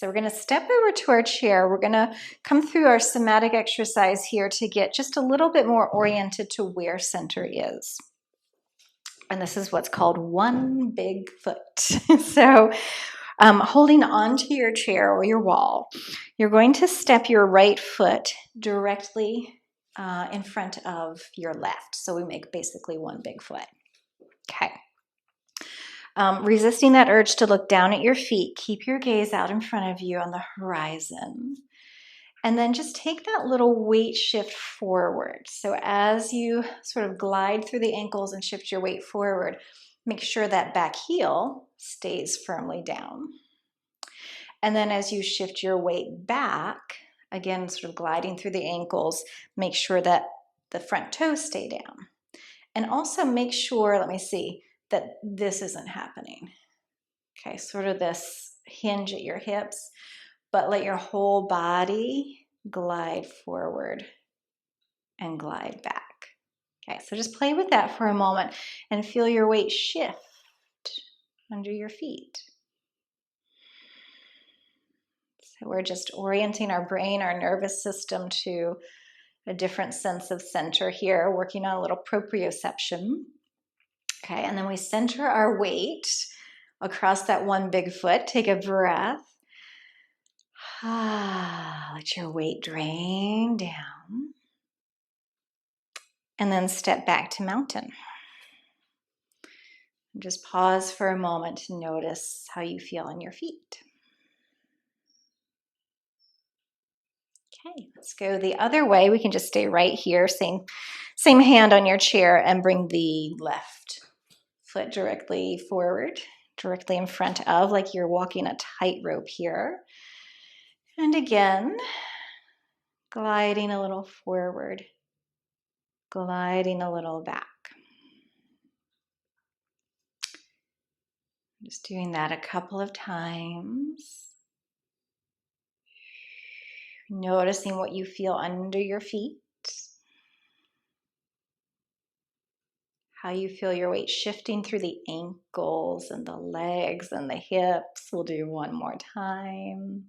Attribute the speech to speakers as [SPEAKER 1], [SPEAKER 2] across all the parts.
[SPEAKER 1] So we're going to step over to our chair. We're going to come through our somatic exercise here to get just a little bit more oriented to where center is. And this is what's called one big foot. So holding onto your chair or your wall, you're going to step your right foot directly in front of your left. So we make basically one big foot. Okay. Resisting that urge to look down at your feet, keep your gaze out in front of you on the horizon. And then just take that little weight shift forward. So as you sort of glide through the ankles and shift your weight forward, make sure that back heel stays firmly down. And then as you shift your weight back, again, sort of gliding through the ankles, make sure that the front toes stay down. And also make sure, let me see, that this isn't happening. Okay, sort of this hinge at your hips, but let your whole body glide forward and glide back. Okay, so just play with that for a moment and feel your weight shift under your feet. So we're just orienting our brain, our nervous system to a different sense of center here, working on a little proprioception. Okay, and then we center our weight across that one big foot. Take a breath. Let your weight drain down. And then step back to mountain. And just pause for a moment to notice how you feel on your feet. Okay, let's go the other way. We can just stay right here, same hand on your chair, and bring the left foot directly forward, directly in front of, like you're walking a tightrope here. And again, gliding a little forward, gliding a little back. Just doing that a couple of times. Noticing what you feel under your feet. How you feel your weight shifting through the ankles and the legs and the hips. We'll do one more time.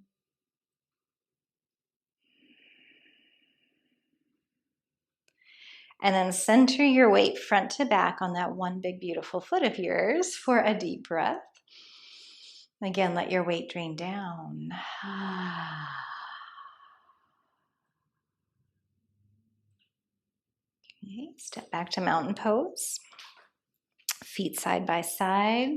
[SPEAKER 1] And then center your weight front to back on that one big beautiful foot of yours for a deep breath. Again, let your weight drain down. Okay, step back to mountain pose. Feet side by side.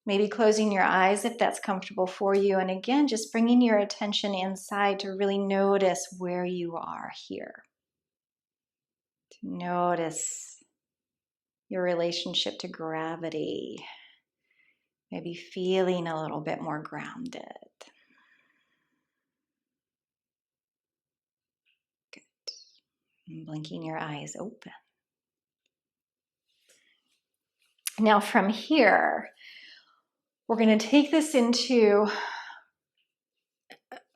[SPEAKER 1] Maybe closing your eyes if that's comfortable for you. And again, just bringing your attention inside to really notice where you are here. To notice your relationship to gravity. Maybe feeling a little bit more grounded. Good. And blinking your eyes open. Now from here, we're going to take this into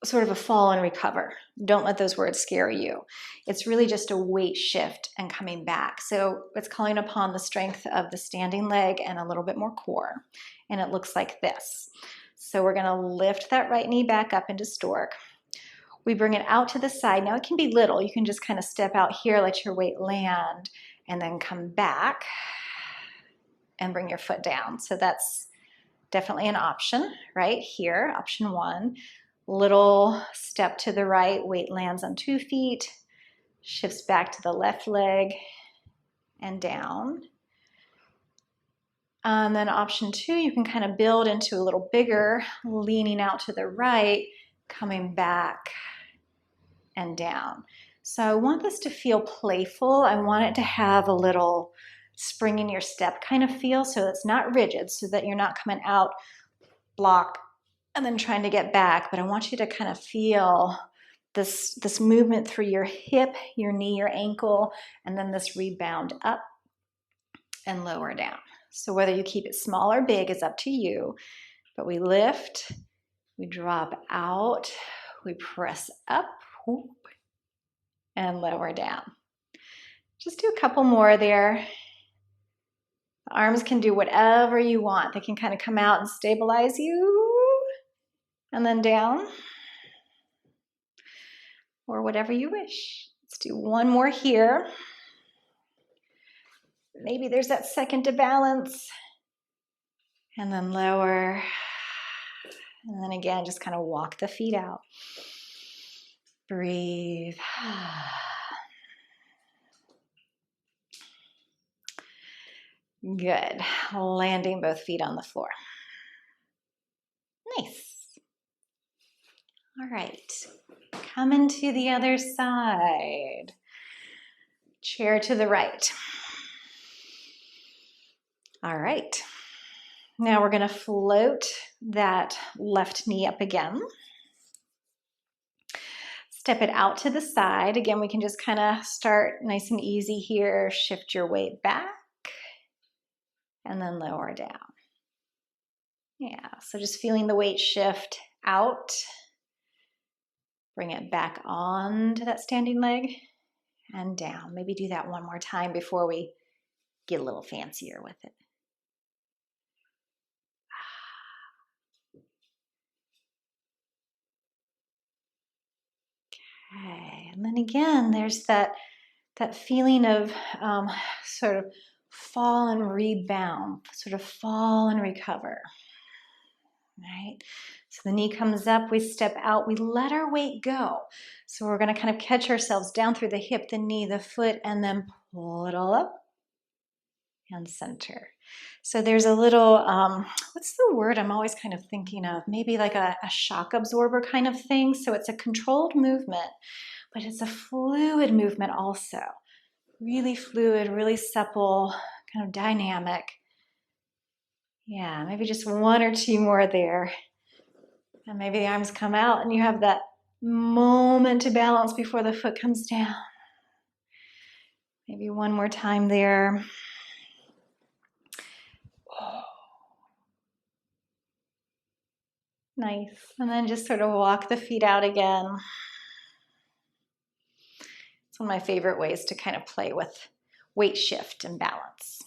[SPEAKER 1] sort of a fall and recover. Don't let those words scare you. It's really just a weight shift and coming back. So it's calling upon the strength of the standing leg and a little bit more core. And it looks like this. So we're going to lift that right knee back up into stork. We bring it out to the side. Now it can be little. You can just kind of step out here, let your weight land, and then come back and bring your foot down. So that's definitely an option right here. Option one. Little step to the right, weight lands on 2 feet, shifts back to the left leg and down. And then option 2, you can kind of build into a little bigger, leaning out to the right, coming back and down. So I want this to feel playful. I want it to have a little spring in your step kind of feel, so it's not rigid, so that you're not coming out, block, and then trying to get back. But I want you to kind of feel this movement through your hip, your knee, your ankle, and then this rebound up and lower down. So whether you keep it small or big is up to you, but we lift, we drop out, we press up, and lower down. Just do a couple more there. The arms can do whatever you want. They can kind of come out and stabilize you, and then down, or whatever you wish. Let's do one more here. Maybe there's that second to balance, and then lower, and then again, just kind of walk the feet out. Breathe. Good. Landing both feet on the floor. Nice. All right. Coming to the other side. Chair to the right. All right. Now we're going to float that left knee up again. Step it out to the side. Again, we can just kind of start nice and easy here. Shift your weight back and then lower down. Yeah, so just feeling the weight shift out. Bring it back onto that standing leg and down. Maybe do that one more time before we get a little fancier with it. Okay, and then again, there's that feeling of sort of fall and rebound, sort of fall and recover. Right? So the knee comes up, we step out, we let our weight go. So we're going to kind of catch ourselves down through the hip, the knee, the foot, and then pull it all up and center. So there's a little, what's the word I'm always kind of thinking of? Maybe like a shock absorber kind of thing. So it's a controlled movement, but it's a fluid movement also. Really fluid, really supple, kind of dynamic. Yeah, maybe just one or two more there. And maybe the arms come out and you have that moment to balance before the foot comes down. Maybe one more time there. Nice. And then just sort of walk the feet out again. It's one of my favorite ways to kind of play with weight shift and balance.